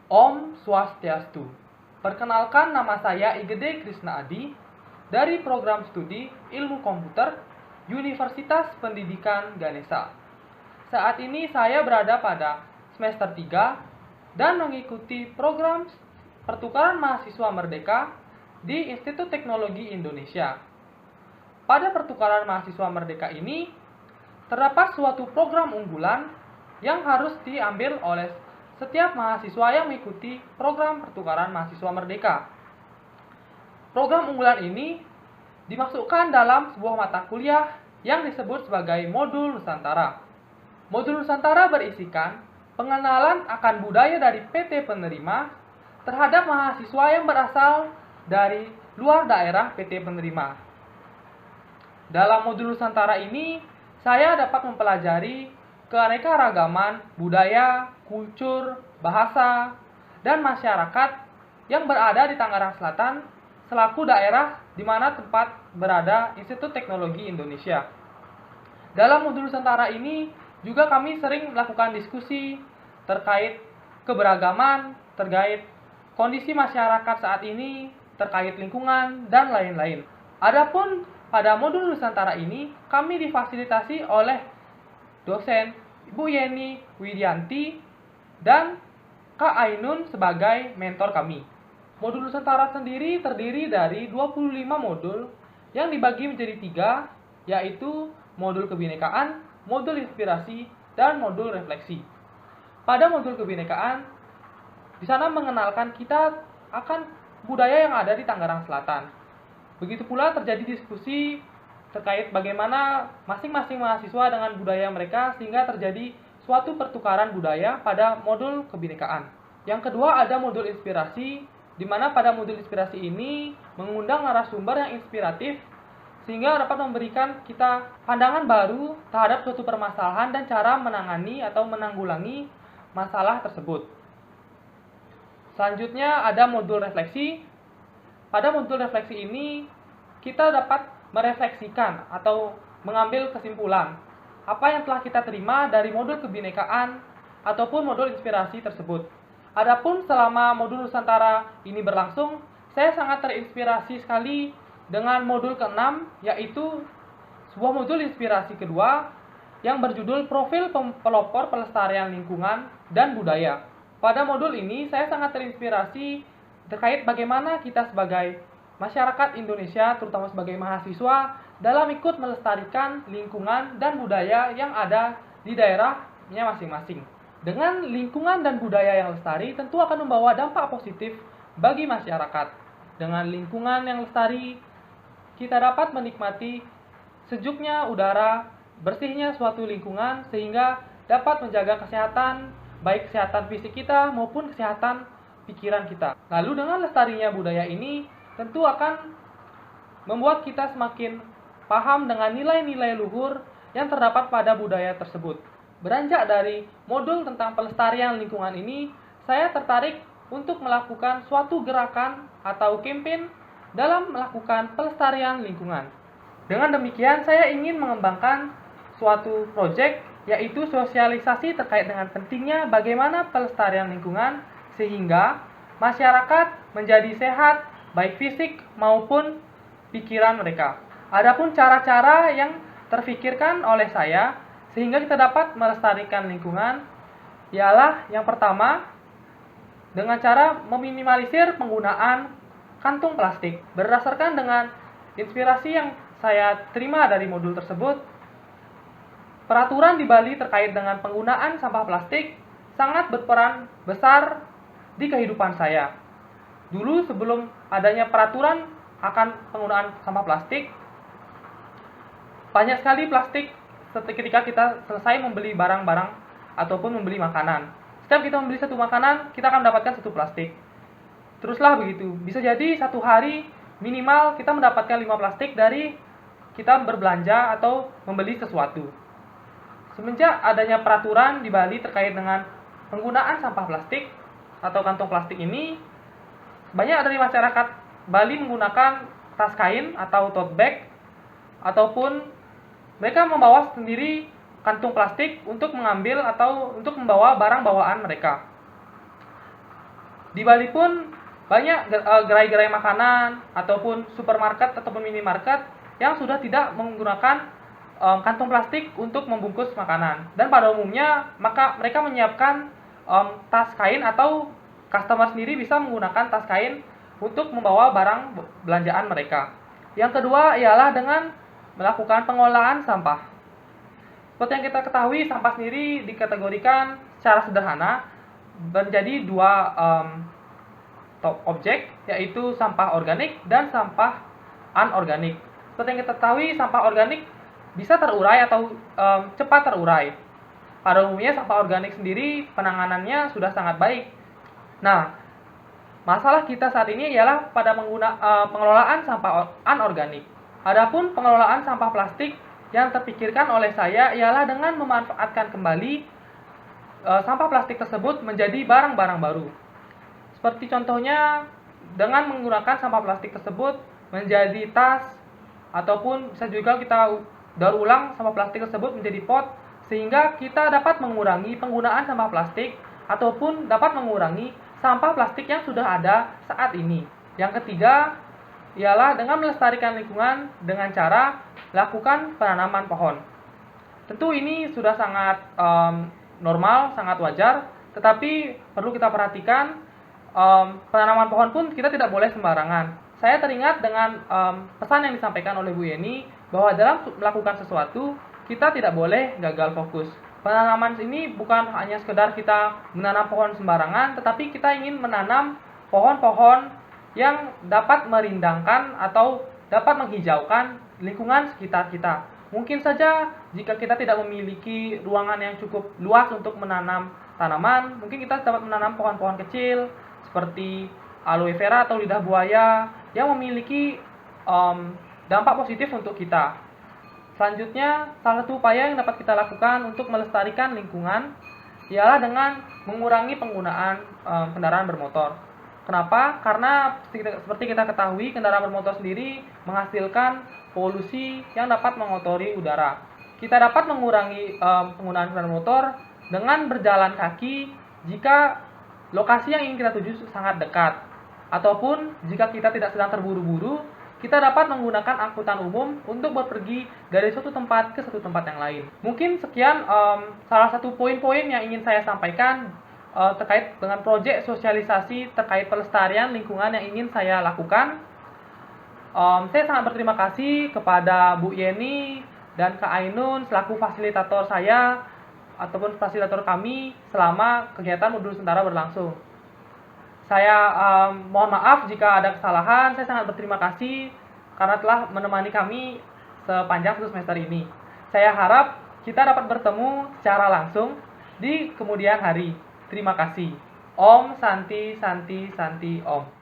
Om Swastiastu. Perkenalkan, nama saya Igede Krisna Adi dari Program Studi Ilmu Komputer Universitas Pendidikan Ganesha. Saat ini saya berada pada semester 3 dan mengikuti program pertukaran mahasiswa merdeka di Institut Teknologi Indonesia. Pada pertukaran mahasiswa merdeka ini, terdapat suatu program unggulan yang harus diambil oleh setiap mahasiswa yang mengikuti program pertukaran mahasiswa merdeka. Program unggulan ini dimasukkan dalam sebuah mata kuliah yang disebut sebagai Modul Nusantara. Modul Nusantara berisikan pengenalan akan budaya dari PT penerima terhadap mahasiswa yang berasal dari luar daerah PT penerima. Dalam Modul Nusantara ini, saya dapat mempelajari keanekaragaman budaya, kultur, bahasa, dan masyarakat yang berada di Tangerang Selatan selaku daerah di mana tempat berada Institut Teknologi Indonesia. Dalam Modul Nusantara ini juga kami sering melakukan diskusi terkait keberagaman, terkait kondisi masyarakat saat ini, terkait lingkungan, dan lain-lain. Adapun pada Modul Nusantara ini kami difasilitasi oleh dosen Ibu Yeni Widianti dan Kak Ainun sebagai mentor kami. Modul Nusantara sendiri terdiri dari 25 modul yang dibagi menjadi 3, yaitu modul kebinekaan, modul inspirasi, dan modul refleksi. Pada modul kebinekaan, di sana mengenalkan kita akan budaya yang ada di Tangerang Selatan. Begitu pula terjadi diskusi terkait bagaimana masing-masing mahasiswa dengan budaya mereka sehingga terjadi suatu pertukaran budaya pada modul kebinekaan. Yang kedua ada modul inspirasi, di mana pada modul inspirasi ini mengundang narasumber yang inspiratif sehingga dapat memberikan kita pandangan baru terhadap suatu permasalahan dan cara menangani atau menanggulangi masalah tersebut. Selanjutnya ada modul refleksi. Pada modul refleksi ini kita dapat merefleksikan atau mengambil kesimpulan apa yang telah kita terima dari modul kebinekaan ataupun modul inspirasi tersebut. Adapun selama modul Nusantara ini berlangsung, saya sangat terinspirasi sekali dengan modul ke-6, yaitu sebuah modul inspirasi kedua yang berjudul Profil Pelopor Pelestarian Lingkungan dan Budaya. Pada modul ini saya sangat terinspirasi terkait bagaimana kita sebagai masyarakat Indonesia, terutama sebagai mahasiswa, dalam ikut melestarikan lingkungan dan budaya yang ada di daerahnya masing-masing. Dengan lingkungan dan budaya yang lestari, tentu akan membawa dampak positif bagi masyarakat. Dengan lingkungan yang lestari, kita dapat menikmati sejuknya udara, bersihnya suatu lingkungan, sehingga dapat menjaga kesehatan, baik kesehatan fisik kita maupun kesehatan pikiran kita. Lalu dengan lestarinya budaya ini, tentu akan membuat kita semakin paham dengan nilai-nilai luhur yang terdapat pada budaya tersebut. Beranjak dari modul tentang pelestarian lingkungan ini, saya tertarik untuk melakukan suatu gerakan atau campaign dalam melakukan pelestarian lingkungan. Dengan demikian, saya ingin mengembangkan suatu proyek, yaitu sosialisasi terkait dengan pentingnya bagaimana pelestarian lingkungan sehingga masyarakat menjadi sehat, baik fisik maupun pikiran mereka. Adapun cara-cara yang terfikirkan oleh saya sehingga kita dapat melestarikan lingkungan ialah yang pertama dengan cara meminimalisir penggunaan kantung plastik. Berdasarkan dengan inspirasi yang saya terima dari modul tersebut, peraturan di Bali terkait dengan penggunaan sampah plastik sangat berperan besar di kehidupan saya. Dulu sebelum adanya peraturan akan penggunaan sampah plastik, banyak sekali plastik ketika kita selesai membeli barang-barang ataupun membeli makanan. Setiap kita membeli satu makanan, kita akan mendapatkan satu plastik. Teruslah begitu. Bisa jadi satu hari minimal kita mendapatkan 5 plastik dari kita berbelanja atau membeli sesuatu. Semenjak adanya peraturan di Bali terkait dengan penggunaan sampah plastik atau kantong plastik ini, banyak dari masyarakat Bali menggunakan tas kain atau tote bag, ataupun mereka membawa sendiri kantung plastik untuk mengambil atau untuk membawa barang bawaan mereka. Di Bali pun banyak gerai-gerai makanan ataupun supermarket ataupun minimarket yang sudah tidak menggunakan kantong plastik untuk membungkus makanan. Dan pada umumnya maka mereka menyiapkan tas kain atau customer sendiri bisa menggunakan tas kain untuk membawa barang belanjaan mereka. Yang kedua ialah dengan melakukan pengolahan sampah. Seperti yang kita ketahui, sampah sendiri dikategorikan secara sederhana menjadi dua top objek, yaitu sampah organik dan sampah anorganik. Seperti yang kita ketahui, sampah organik bisa terurai atau cepat terurai. Pada umumnya sampah organik sendiri penanganannya sudah sangat baik. Nah, masalah kita saat ini ialah pada pengelolaan sampah anorganik. Adapun pengelolaan sampah plastik yang terpikirkan oleh saya ialah dengan memanfaatkan kembali sampah plastik tersebut menjadi barang-barang baru. Seperti contohnya dengan menggunakan sampah plastik tersebut menjadi tas, ataupun bisa juga kita daur ulang sampah plastik tersebut menjadi pot, sehingga kita dapat mengurangi penggunaan sampah plastik ataupun dapat mengurangi sampah plastik yang sudah ada saat ini. Yang ketiga ialah dengan melestarikan lingkungan dengan cara lakukan penanaman pohon. Tentu ini sudah sangat normal, sangat wajar, tetapi perlu kita perhatikan penanaman pohon pun kita tidak boleh sembarangan. Saya teringat dengan pesan yang disampaikan oleh Bu Yeni bahwa dalam melakukan sesuatu kita tidak boleh gagal fokus. Penanaman ini bukan hanya sekedar kita menanam pohon sembarangan, tetapi kita ingin menanam pohon-pohon yang dapat merindangkan atau dapat menghijaukan lingkungan sekitar kita. Mungkin saja jika kita tidak memiliki ruangan yang cukup luas untuk menanam tanaman, mungkin kita dapat menanam pohon-pohon kecil seperti aloe vera atau lidah buaya yang memiliki dampak positif untuk kita. Selanjutnya, salah satu upaya yang dapat kita lakukan untuk melestarikan lingkungan ialah dengan mengurangi penggunaan kendaraan bermotor. Kenapa? Karena seperti kita ketahui, kendaraan bermotor sendiri menghasilkan polusi yang dapat mengotori udara. Kita dapat mengurangi penggunaan kendaraan motor dengan berjalan kaki jika lokasi yang ingin kita tuju sangat dekat. Ataupun jika kita tidak sedang terburu-buru, kita dapat menggunakan angkutan umum untuk berpergi dari suatu tempat ke suatu tempat yang lain. Mungkin sekian salah satu poin-poin yang ingin saya sampaikan terkait dengan proyek sosialisasi terkait pelestarian lingkungan yang ingin saya lakukan. Saya sangat berterima kasih kepada Bu Yeni dan Kak Ainun selaku fasilitator saya ataupun fasilitator kami selama kegiatan modul Nusantara berlangsung. Saya mohon maaf jika ada kesalahan. Saya sangat berterima kasih karena telah menemani kami sepanjang semester ini. Saya harap kita dapat bertemu secara langsung di kemudian hari. Terima kasih. Om Santi Santi Santi Om.